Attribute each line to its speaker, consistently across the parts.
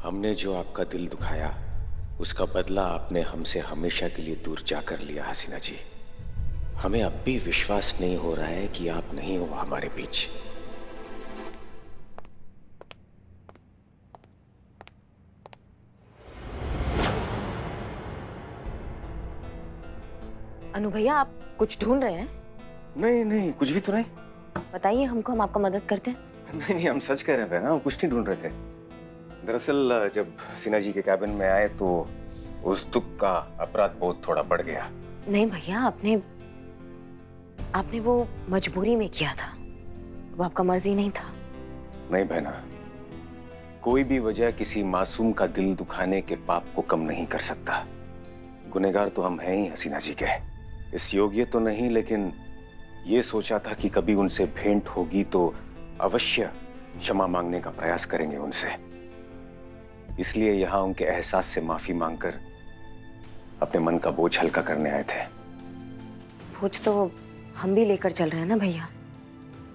Speaker 1: हमने जो आपका दिल दुखाया उसका बदला आपने हमसे हमेशा के लिए दूर जाकर लिया हसीना जी। हमें अब भी विश्वास नहीं हो रहा है कि आप नहीं हो हमारे बीच।
Speaker 2: अनु भैया, आप कुछ ढूंढ रहे हैं?
Speaker 1: नहीं नहीं, कुछ भी तो नहीं।
Speaker 2: बताइए हमको, हम आपका मदद करते हैं।
Speaker 1: नहीं नहीं, हम सच कह रहे थे ना, हम कुछ नहीं ढूंढ रहे थे। दरअसल जब हसीना जी के कैबिन में आए तो उस दुख का अपराध बोध थोड़ा बढ़ गया।
Speaker 2: नहीं भैया, आपने वो मजबूरी में किया था, वो आपका मर्जी नहीं था।
Speaker 1: नहीं बहना, कोई भी वजह किसी मासूम का दिल दुखाने के पाप को कम नहीं कर सकता। गुनहगार तो हम हैं ही हसीना जी के। इस योग्य तो नहीं, लेकिन ये सोचा था कि कभी उनसे भेंट होगी तो अवश्य क्षमा मांगने का प्रयास करेंगे उनसे। इसलिए यहां उनके एहसास से माफी मांगकर अपने मन का बोझ हल्का करने आए थे।
Speaker 2: बोझ तो हम भी लेकर चल रहे हैं ना भैया।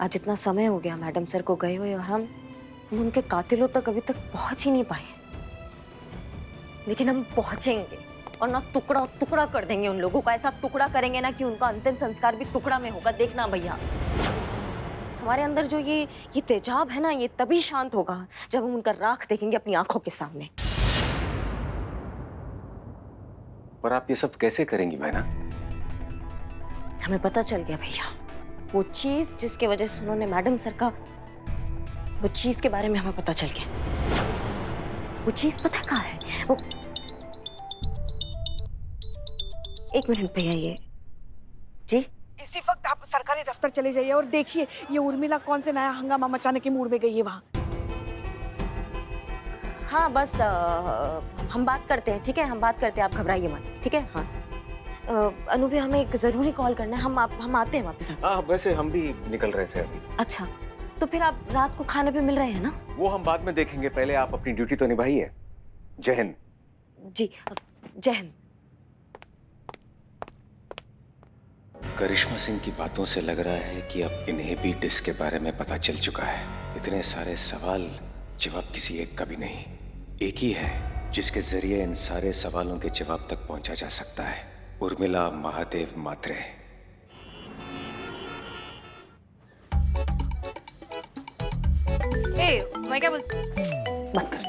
Speaker 2: आज इतना समय हो गया मैडम सर को गए हुए और हम उनके कातिलों तक अभी तक पहुंच ही नहीं पाए। लेकिन हम पहुंचेंगे और ना टुकड़ा टुकड़ा कर देंगे उन लोगों का। ऐसा टुकड़ा करेंगे ना कि उनका अंतिम संस्कार भी टुकड़ा में होगा। देखना भैया, हमारे अंदर जो ये तेजाब है ना, ये तभी शांत होगा जब हम उनका राख देखेंगे अपनी आंखों के सामने।
Speaker 1: पर आप ये सब कैसे करेंगी बहना?
Speaker 2: हमें पता चल गया भैया, वो चीज जिसके वजह से उन्होंने मैडम सर का, वो चीज के बारे में हमें पता चल गया। वो चीज पता कहाँ है? वो एक मिनट भैया, ये जी
Speaker 3: इसी वक्त आप सरकारी दफ्तर चले जाइए और देखिए ये उर्मिला कौन से नया हंगामा मचाने के मूड में गई है वहाँ।
Speaker 2: हाँ बस हम बात करते हैं, ठीक है? हम बात करते हैं, आप घबराइए मत, ठीक है? हाँ अनु भैया, हमें एक जरूरी कॉल करना है। हम आते हैं वापस।
Speaker 1: हाँ, वैसे हम भी निकल रहे थे अभी।
Speaker 2: अच्छा, तो फिर आप रात को खाने पे मिल रहे हैं ना?
Speaker 1: वो हम बाद में देखेंगे, पहले आप अपनी ड्यूटी तो निभाइए। जय हिंद।
Speaker 2: जी जय हिंद।
Speaker 1: करिश्मा सिंह की बातों से लग रहा है कि अब इन्हें भी डिस्क के बारे में पता चल चुका है। इतने सारे सवाल, जवाब किसी एक का भी नहीं। एक ही है जिसके जरिए इन सारे सवालों के जवाब तक पहुंचा जा सकता है। उर्मिला महादेव मात्रे।
Speaker 4: मैं क्या बोल
Speaker 2: मत कर।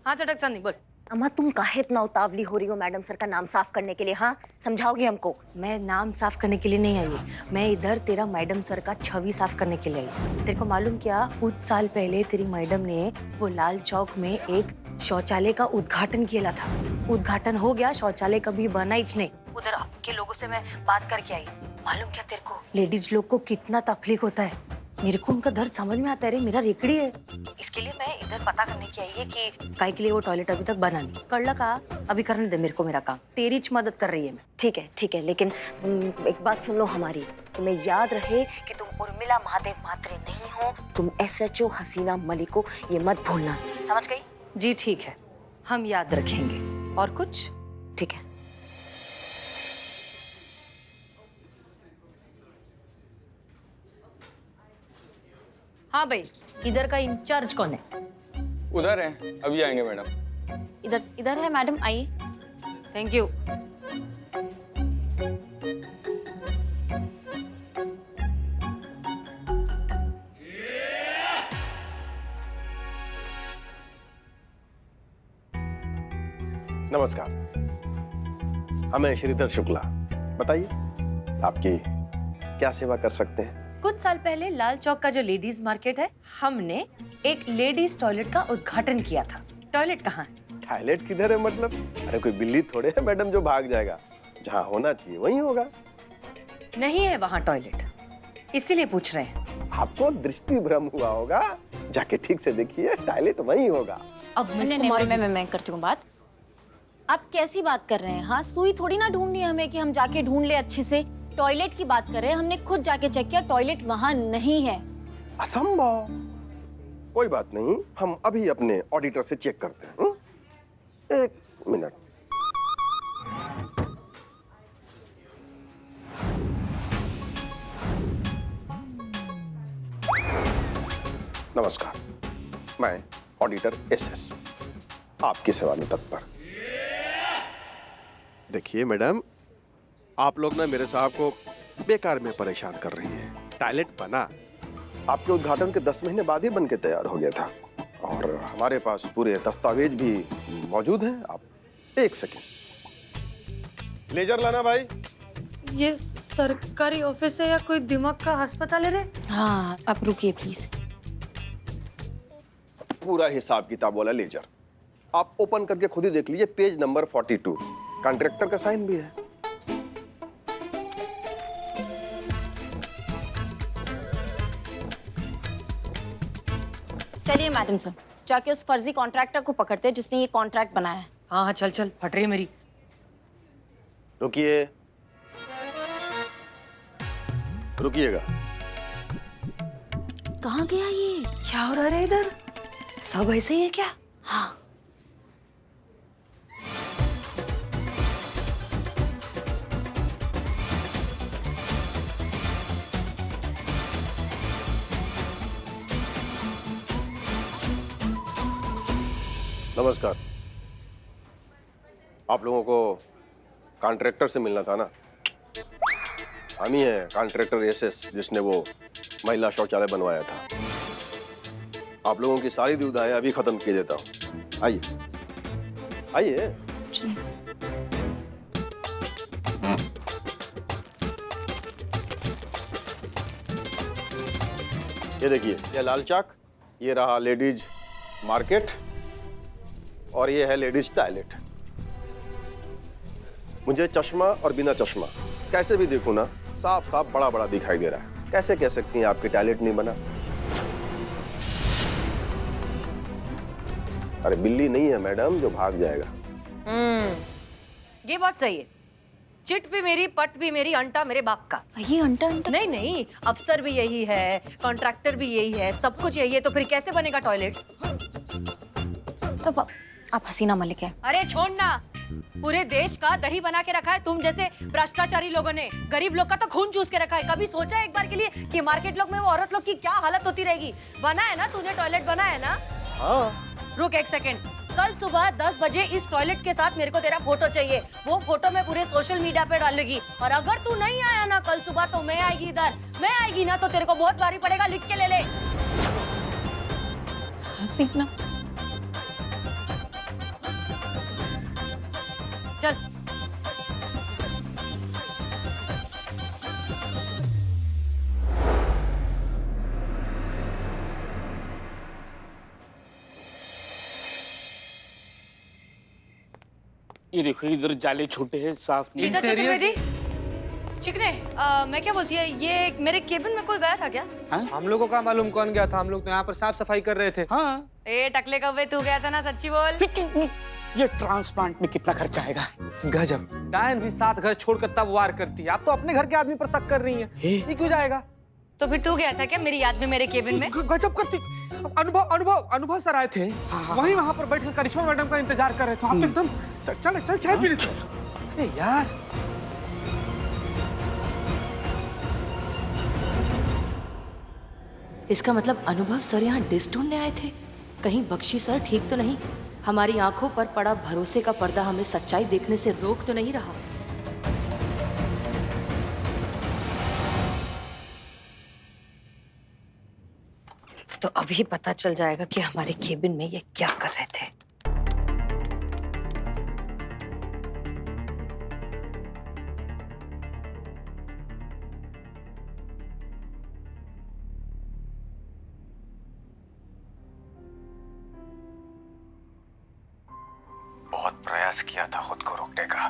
Speaker 4: हाँ चटक सा नहीं बोल।
Speaker 2: अम्मा, तुम काहे इतना उतावली हो रही हो मैडम सर का नाम साफ करने के लिए? हाँ, समझाओगी हमको?
Speaker 4: मैं नाम साफ करने के लिए नहीं आई, मैं इधर तेरा मैडम सर का छवि साफ करने के लिए आई। तेरे को मालूम क्या, कुछ साल पहले तेरी मैडम ने वो लाल चौक में एक शौचालय का उद्घाटन किया था। उद्घाटन हो गया, शौचालय कभी बना ही नहीं। उधर के लोगों से मैं बात करके आई। मालूम क्या तेरे को, लेडीज लोग को कितना तकलीफ होता है। मेरे को उनका दर्द समझ में आता है रे, मेरा रेकड़ी है। इसके लिए मैं इधर पता करने की आई है कि काहे के लिए वो टॉयलेट अभी तक बना नहीं। कर लगा, अभी करने दे मेरे को मेरा काम। तेरी मदद कर रही है मैं।
Speaker 2: ठीक है, लेकिन एक बात सुन लो हमारी। तुम्हें याद रहे कि तुम उर्मिला महादेव मात्रे नहीं हो, तुम SHO हसीना मलिक को। ये मत भूलना, समझ गई?
Speaker 4: जी ठीक है, हम याद रखेंगे। और कुछ?
Speaker 2: ठीक है।
Speaker 4: हाँ भाई, इधर का इंचार्ज कौन है?
Speaker 5: उधर है, अभी आएंगे मैडम।
Speaker 4: इधर है मैडम, आइए। Thank you.
Speaker 6: नमस्कार, हमें श्रीधर शुक्ला। बताइए आपकी क्या सेवा कर सकते हैं?
Speaker 4: कुछ साल पहले लाल चौक का जो लेडीज मार्केट है, हमने एक लेडीज टॉयलेट का उद्घाटन किया था। टॉयलेट कहाँ है?
Speaker 6: टॉयलेट किधर है मतलब? अरे कोई बिल्ली थोड़े है मैडम जो भाग जाएगा। जहाँ होना चाहिए वहीं होगा।
Speaker 4: नहीं है वहाँ टॉयलेट, इसीलिए पूछ रहे हैं।
Speaker 6: आपको दृष्टि भ्रम हुआ होगा, जाके ठीक से देखिए, टॉयलेट वहीं होगा।
Speaker 4: अब
Speaker 7: मैं करती हूँ बात। आप कैसी बात कर रहे हैं? हाँ, सुई थोड़ी ना ढूंढनी है हमें कि हम जाके ढूंढ ले अच्छे से। टॉयलेट की बात कर रहे हैं, हमने खुद जाके चेक किया, टॉयलेट वहाँ नहीं है।
Speaker 6: असंभव। कोई बात नहीं, हम अभी अपने ऑडिटर से चेक करते हैं। एक मिनट। नमस्कार, मैं ऑडिटर एसएस, आपकी सेवा में तत्पर। देखिए मैडम, आप लोग ना मेरे साहब को बेकार में परेशान कर रही हैं। टॉयलेट बना, आपके उद्घाटन के 10 महीने बाद ही बन के तैयार हो गया था और हमारे पास पूरे दस्तावेज भी मौजूद हैं। आप एक सेकेंड, लेजर लाना भाई।
Speaker 4: ये सरकारी ऑफिस है या कोई दिमाग का अस्पताल है रे?
Speaker 7: हाँ, आप रुकिए प्लीज।
Speaker 6: पूरा हिसाब किताब वाला लेजर आप ओपन करके खुद ही देख लीजिए, पेज नंबर 42, कॉन्ट्रैक्टर का साइन भी है।
Speaker 7: चलिए मैडम साहब, जाके उस फर्जी कॉन्ट्रैक्टर को पकड़ते हैं जिसने ये कॉन्ट्रैक्ट बनाया है।
Speaker 4: हाँ हाँ, चल चल, फट रही है मेरी।
Speaker 6: रुकिए, रुकिएगा।
Speaker 7: कहाँ गया ये?
Speaker 4: क्या हो रहा है इधर? सब ऐसे ही है क्या?
Speaker 7: हाँ,
Speaker 6: नमस्कार, आप लोगों को कॉन्ट्रैक्टर से मिलना था ना? हम ही हैं कॉन्ट्रैक्टर एसएस, जिसने वो महिला शौचालय बनवाया था। आप लोगों की सारी दुविधाएं अभी खत्म किए देता हूँ। आइए आइए। ये देखिए, ये लाल चाक, ये रहा लेडीज मार्केट और ये है लेडीज टॉयलेट। मुझे चश्मा और बिना चश्मा कैसे भी देखूं ना, साफ साफ बड़ा बड़ा दिखाई दे रहा है। कैसे कह सकती हैं आपकी टॉयलेट नहीं बना? अरे बिल्ली नहीं है मैडम जो भाग जाएगा।
Speaker 4: ये बात सही है। चिट भी मेरी, पट भी मेरी, अंटा मेरे बाप का।
Speaker 7: ये अंटा अंटा।
Speaker 4: नहीं नहीं, अफसर भी यही है, कॉन्ट्रैक्टर भी यही है, सब कुछ यही है, तो फिर कैसे बनेगा टॉयलेट?
Speaker 7: तब आप हसीना मलिक हैं।
Speaker 4: अरे छोड़ना, पूरे देश का दही बना के रखा है तुम जैसे भ्रष्टाचारी लोगों ने। गरीब लोग का तो खून चूस के रखा है। कभी सोचा है एक बार के लिए कि मार्केट लोग में वो औरत लोग की क्या हालत होती रहेगी? बना है ना तूने टॉयलेट, बना है ना?
Speaker 6: हाँ,
Speaker 4: रुक एक सेकंड, कल सुबह 10 बजे इस टॉयलेट के साथ मेरे को तेरा फोटो चाहिए। वो फोटो मैं पूरे सोशल मीडिया पे डालेगी और अगर तू नहीं आया ना कल सुबह तो मैं आएगी इधर। मैं आएगी ना तो तेरे को बहुत भारी पड़ेगा, लिख के ले ले।
Speaker 7: हसीना,
Speaker 4: चल।
Speaker 8: ये देखो, इधर जाले छोटे हैं, साफ नहीं।
Speaker 4: चीता चतुर्वेदी, चिकने, मैं क्या बोलती है, ये मेरे केबिन में कोई गया था क्या?
Speaker 5: हम लोगों का मालूम कौन गया था? हम लोग तो यहाँ पर साफ सफाई कर रहे थे।
Speaker 8: हाँ,
Speaker 4: ए टकले कव्वे, तू गया था ना, सच्ची बोल।
Speaker 8: ये ट्रांसप्लांट में कितना खर्चा आएगा?
Speaker 5: गजब, डायन भी 7 घर छोड़कर तब वार करती है। आप तो अपने घर के आदमी पर शक कर रही हैं। ये क्यों जाएगा?
Speaker 4: तो फिर तू गया था क्या मेरी याद में मेरे केबिन में?
Speaker 5: गजब करती। अनुभव सर आए थे, वहीं वहां पर बैठकर करिश्मा मैडम का इंतजार कर रहे थे। आप तो एकदम चल चाय पीने चलो। अरे यार,
Speaker 4: इसका मतलब अनुभव सर यहाँ डिश ढूंढने आए थे। कहीं बख्शी सर ठीक तो नहीं? हमारी आंखों पर पड़ा भरोसे का पर्दा हमें सच्चाई देखने से रोक तो नहीं रहा? तो अभी पता चल जाएगा कि हमारे केबिन में ये क्या कर रहे थे।
Speaker 1: बहुत प्रयास किया था खुद को रोकने का,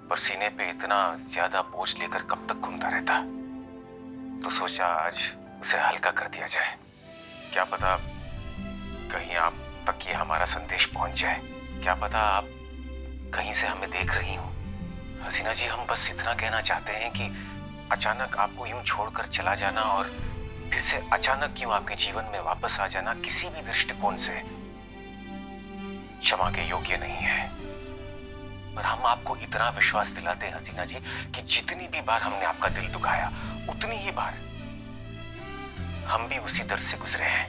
Speaker 1: पर सीने पे इतना ज्यादा बोझ लेकर कब तक घूमता रहता। तो सोचा आज उसे हल्का कर दिया जाए। क्या पता कहीं आप तक ये हमारा संदेश पहुंच जाए। क्या पता आप कहीं से हमें देख रही हो। हसीना जी, हम बस इतना कहना चाहते हैं कि अचानक आपको यूं छोड़कर चला जाना और फिर से अचानक यूं आपके जीवन में वापस आ जाना किसी भी दृष्टिकोण से क्षमा के योग्य नहीं है। पर हम आपको इतना विश्वास दिलाते हैं हसीना जी कि जितनी भी बार हमने आपका दिल दुखाया उतनी ही बार हम भी उसी दर से गुजरे हैं।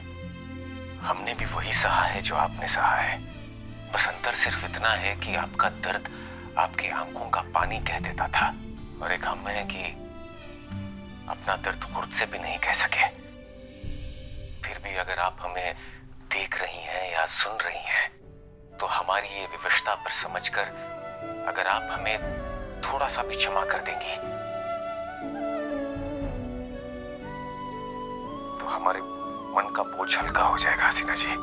Speaker 1: हमने भी वही सहा है जो आपने सहा है। बस अंतर सिर्फ इतना है कि आपका दर्द आपकी आंखों का पानी कह देता था, और एक हम है कि अपना दर्द खुद से भी नहीं कह सके। फिर भी अगर आप हमें देख रही हैं या सुन रही हैं, तो हमारी ये विवशता पर समझकर अगर आप हमें थोड़ा सा भी क्षमा कर देंगी, तो हमारे मन का बोझ हल्का हो जाएगा हसीना जी।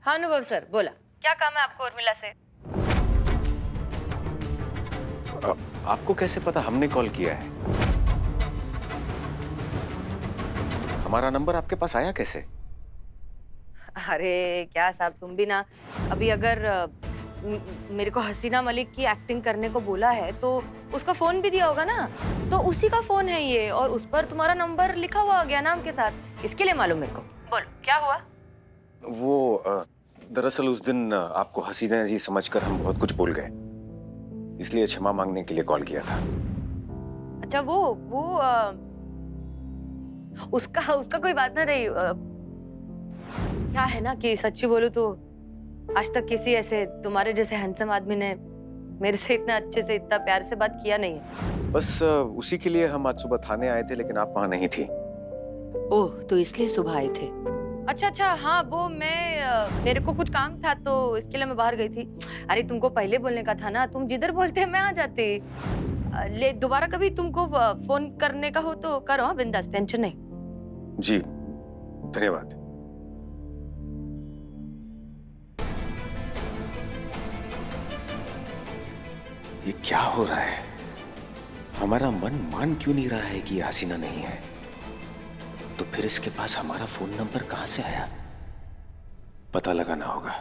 Speaker 4: हाँ अनुभव सर, बोला क्या काम है आपको उर्मिला से?
Speaker 1: आपको कैसे पता हमने कॉल किया है? हमारा नंबर आपके पास आया कैसे?
Speaker 4: अरे क्या साहब, तुम भी ना। अभी अगर मेरे को हसीना मलिक की एक्टिंग करने को बोला है तो उसका फोन भी दिया होगा ना, तो उसी का फोन है ये, और उस पर तुम्हारा नंबर लिखा हुआ गया नाम के साथ, इसके लिए मालूम मेरे को। बोलो क्या हुआ?
Speaker 1: वो दरअसल उस दिन आपको हसीना जी समझकर हम बहुत कुछ भूल गए, इसलिए क्षमा मांगने के लिए कॉल किया था।
Speaker 4: अच्छा वो उसका कोई बात ना रही। क्या है ना कि सच्ची बोलूं तो आज तक किसी ऐसे तुम्हारे जैसे हैंडसम आदमी ने मेरे से इतना अच्छे से इतना प्यार से बात किया नहीं है।
Speaker 1: बस उसी के लिए हम आज सुबह थाने आए थे, लेकिन आप वहां नहीं थी।
Speaker 4: ओह, तो इसलिए सुबह आए थे। अच्छा, हाँ वो मेरे को कुछ काम था तो इसके लिए मैं बाहर गई थी। अरे तुमको पहले बोलने का था ना, तुम जिधर बोलते मैं आ जाती। ले दोबारा कभी तुमको फोन करने का हो तो करो, हाँ बिंदास, टेंशन नहीं।
Speaker 1: जी धन्यवाद। ये क्या हो रहा है? हमारा मन मान क्यों नहीं रहा है कि ये हसीना नहीं है? तो फिर इसके पास हमारा फोन नंबर कहां से आया? पता लगाना होगा।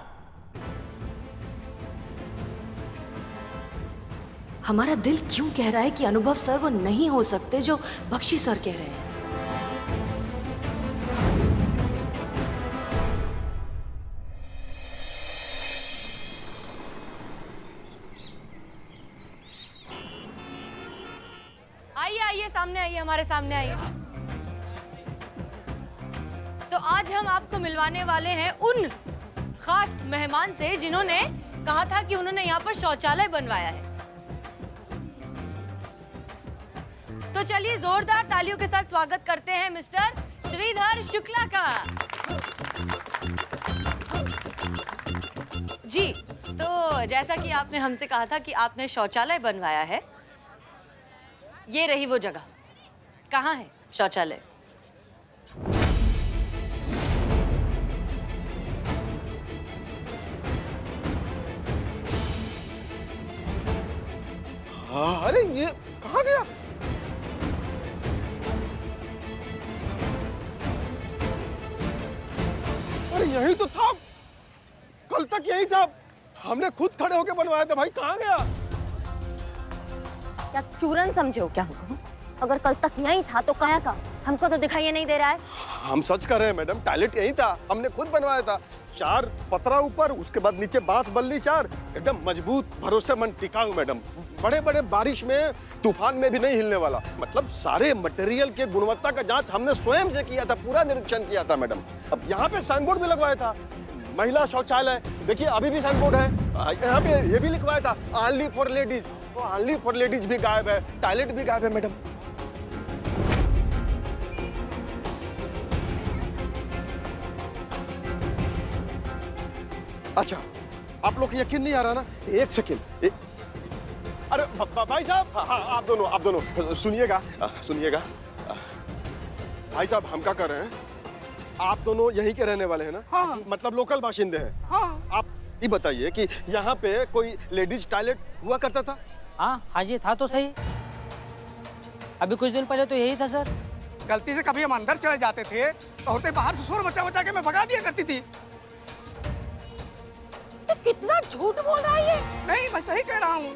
Speaker 4: हमारा दिल क्यों कह रहा है कि अनुभव सर वो नहीं हो सकते जो बख्शी सर कह रहे हैं? आइए सामने आइए, हमारे सामने आइए। तो आज हम आपको मिलवाने वाले हैं उन खास मेहमान से जिन्होंने कहा था कि उन्होंने यहाँ पर शौचालय बनवाया है। तो चलिए जोरदार तालियों के साथ स्वागत करते हैं मिस्टर श्रीधर शुक्ला का। जी, तो जैसा कि आपने हमसे कहा था कि आपने शौचालय बनवाया है, ये रही वो जगह। कहाँ है शौचालय?
Speaker 6: अरे ये कहाँ गया? अरे यही तो था, कल तक यही था। हमने खुद खड़े होके बनवाया था भाई, कहाँ गया?
Speaker 2: क्या चूरन समझे हो क्या हमको? अगर कल तक यही था तो कहाँ का? हमको तो दिखाई नहीं दे रहा है।
Speaker 6: हम सच कर रहे हैं मैडम, टॉयलेट यही था, हमने खुद बनवाया था। 4 पतरा ऊपर, उसके बाद नीचे बांस बल्ली 4, एकदम मजबूत, भरोसेमंद, टिकाऊ मैडम। बड़े बड़े बारिश में, तूफान में भी नहीं हिलने वाला। मतलब सारे मटेरियल के गुणवत्ता का जांच हमने स्वयं से किया था, पूरा निरीक्षण किया था मैडम। अब यहाँ पे साइन बोर्ड भी लगवाया था, महिला शौचालय। देखिए अभी भी साइन बोर्ड है, यहाँ पे ये भी लिखवाया था, ओनली फॉर लेडीज। तो ओनली फॉर लेडीज भी गायब है, टॉयलेट भी गायब है मैडम। अच्छा, आप लोग को यकीन नहीं आ रहा ना? एक सेकेंड। अरे भाई साहब, हाँ आप दोनों सुनिएगा। भाई साहब, हम क्या कर रहे हैं, आप दोनों यहीं के रहने वाले हैं ना? हाँ। मतलब लोकल बाशिंदे हैं? हाँ। आप ये बताइए कि यहाँ पे कोई लेडीज टॉयलेट हुआ करता था?
Speaker 9: हाँ हाजी, था तो सही। अभी कुछ दिन पहले तो यही था सर।
Speaker 5: गलती से कभी हम अंदर चले जाते थे तो होते बाहर से शोर मचा के मैं भगा दिया करती थी।
Speaker 2: तो कितना झूठ बोल रहा है ये?
Speaker 5: नहीं, मैं सही कह रहा हूँ।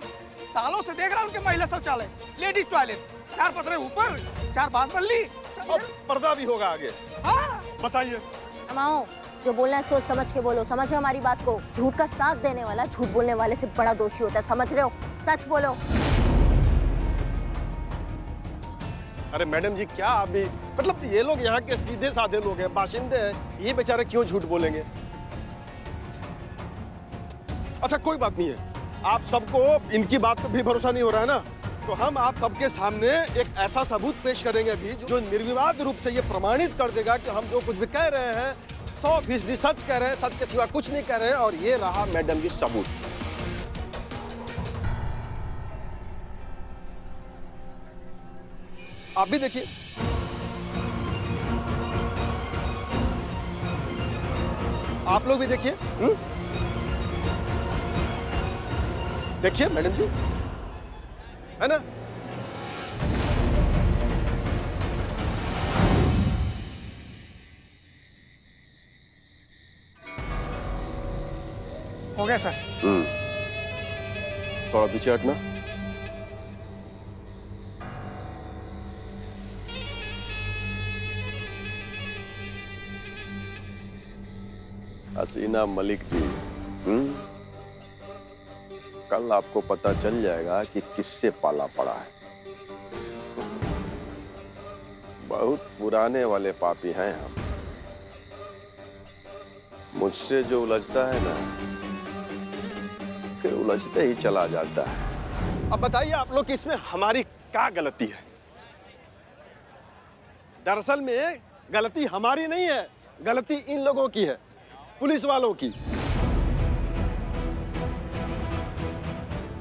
Speaker 5: सालों से देख रहा हूँ उनके महिला शौचालय, लेडीज टॉयलेट, 4 पतरे ऊपर, 4 बांस बल्ली,
Speaker 6: और पर्दा भी होगा आगे।
Speaker 5: हाँ
Speaker 6: बताइए।
Speaker 2: अमाओ, जो बोलना है सोच समझ के बोलो, समझ रहे हो हमारी बात को? झूठ का साथ देने वाला झूठ बोलने वाले से बड़ा दोषी होता है, समझ रहे हो? सच बोलो।
Speaker 6: अरे मैडम जी, क्या आप भी, मतलब ये लोग यहाँ के सीधे साधे लोग हैं, बाशिंदे हैं, ये बेचारे क्यों झूठ बोलेंगे? अच्छा कोई बात नहीं है, आप सबको इनकी बात पे भी भरोसा नहीं हो रहा है ना, तो हम आप सबके सामने एक ऐसा सबूत पेश करेंगे अभी जो निर्विवाद रूप से ये प्रमाणित कर देगा कि हम जो कुछ भी कह रहे हैं 100% सच कह रहे हैं, सच के सिवा कुछ नहीं कह रहे हैं। और ये रहा मैडम जी सबूत। आप भी देखिए। आप लोग भी देखिए। देखिए मैडम जी, है ना?
Speaker 5: हो गया सर।
Speaker 6: थोड़ा पीछे हटना। हसीना मलिक जी, कल आपको पता चल जाएगा कि किससे पाला पड़ा है। बहुत पुराने वाले पापी हैं हम। मुझसे जो उलझता है ना, फिर उलझते ही चला जाता है। अब बताइए आप लोग कि इसमें हमारी क्या गलती है? दरअसल में गलती हमारी नहीं है, गलती इन लोगों की है, पुलिस वालों की।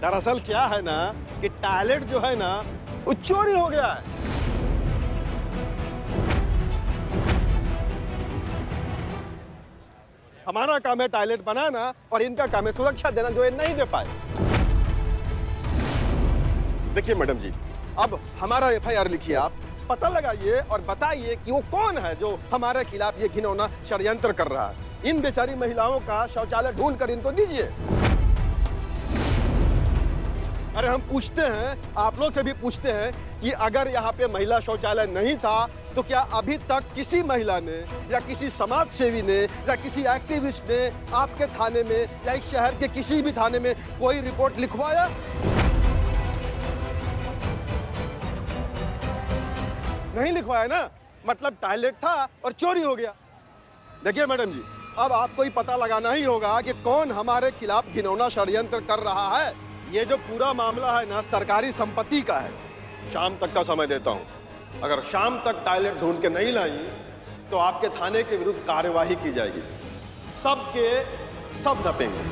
Speaker 6: दरअसल क्या है ना कि टॉयलेट जो है ना वो चोरी हो गया है। हमारा काम है टॉयलेट बनाना और इनका काम है सुरक्षा देना, जो ये नहीं दे पाए। देखिए मैडम जी, अब हमारा एफआईआर लिखिए, आप पता लगाइए और बताइए कि वो कौन है जो हमारे खिलाफ ये घिनौना षड्यंत्र कर रहा है। इन बेचारी महिलाओं का शौचालय ढूंढ कर इनको दीजिए। अरे हम पूछते हैं, आप लोग से भी पूछते हैं कि अगर यहाँ पे महिला शौचालय नहीं था तो क्या अभी तक किसी महिला ने या किसी समाज सेवी ने या किसी एक्टिविस्ट ने आपके थाने में या इस शहर के किसी भी थाने में कोई रिपोर्ट लिखवाया? नहीं लिखवाया ना, मतलब टॉयलेट था और चोरी हो गया। देखिए मैडम जी, अब आपको ही पता लगाना ही होगा कि कौन हमारे खिलाफ घिनौना षड्यंत्र कर रहा है। ये जो पूरा मामला है ना सरकारी संपत्ति का है। शाम तक का समय देता हूं, अगर शाम तक टॉयलेट ढूंढ के नहीं लाई तो आपके थाने के विरुद्ध कार्यवाही की जाएगी। सबके सब नपेंगे।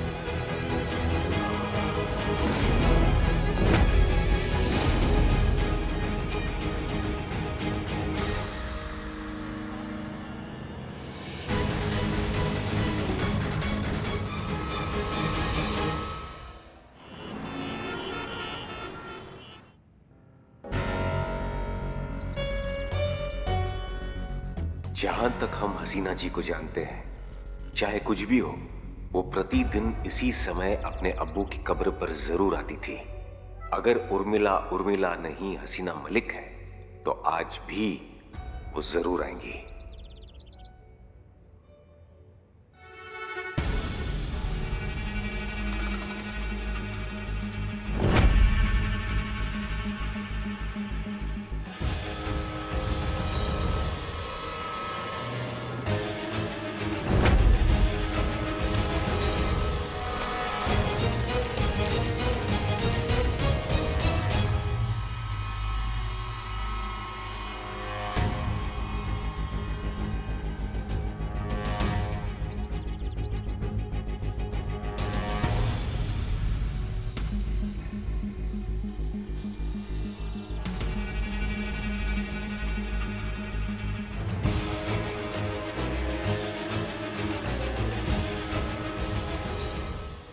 Speaker 1: जहां तक हम हसीना जी को जानते हैं, चाहे कुछ भी हो, वो प्रतिदिन इसी समय अपने अब्बू की कब्र पर जरूर आती थी। अगर उर्मिला नहीं हसीना मलिक है तो आज भी वो जरूर आएंगी।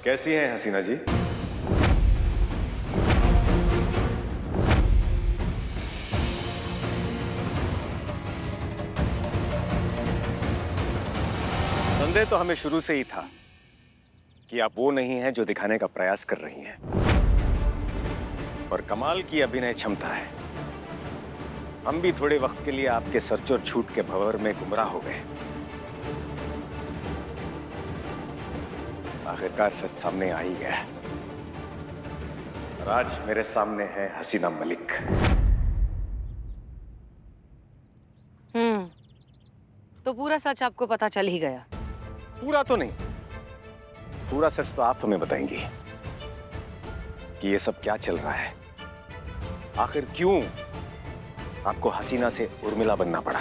Speaker 1: कैसी हैं हसीना जी? संदेह तो हमें शुरू से ही था कि आप वो नहीं हैं जो दिखाने का प्रयास कर रही हैं। और कमाल की अभिनय क्षमता है। हम भी थोड़े वक्त के लिए आपके सच और झूठ के भंवर में गुमराह हो गए। आखिरकार सच सामने आ ही गया और आज मेरे सामने है हसीना मलिक।
Speaker 4: तो पूरा सच आपको पता चल ही गया?
Speaker 1: पूरा तो नहीं, पूरा सच तो आप हमें बताएंगी कि ये सब क्या चल रहा है। आखिर क्यों आपको हसीना से उर्मिला बनना पड़ा?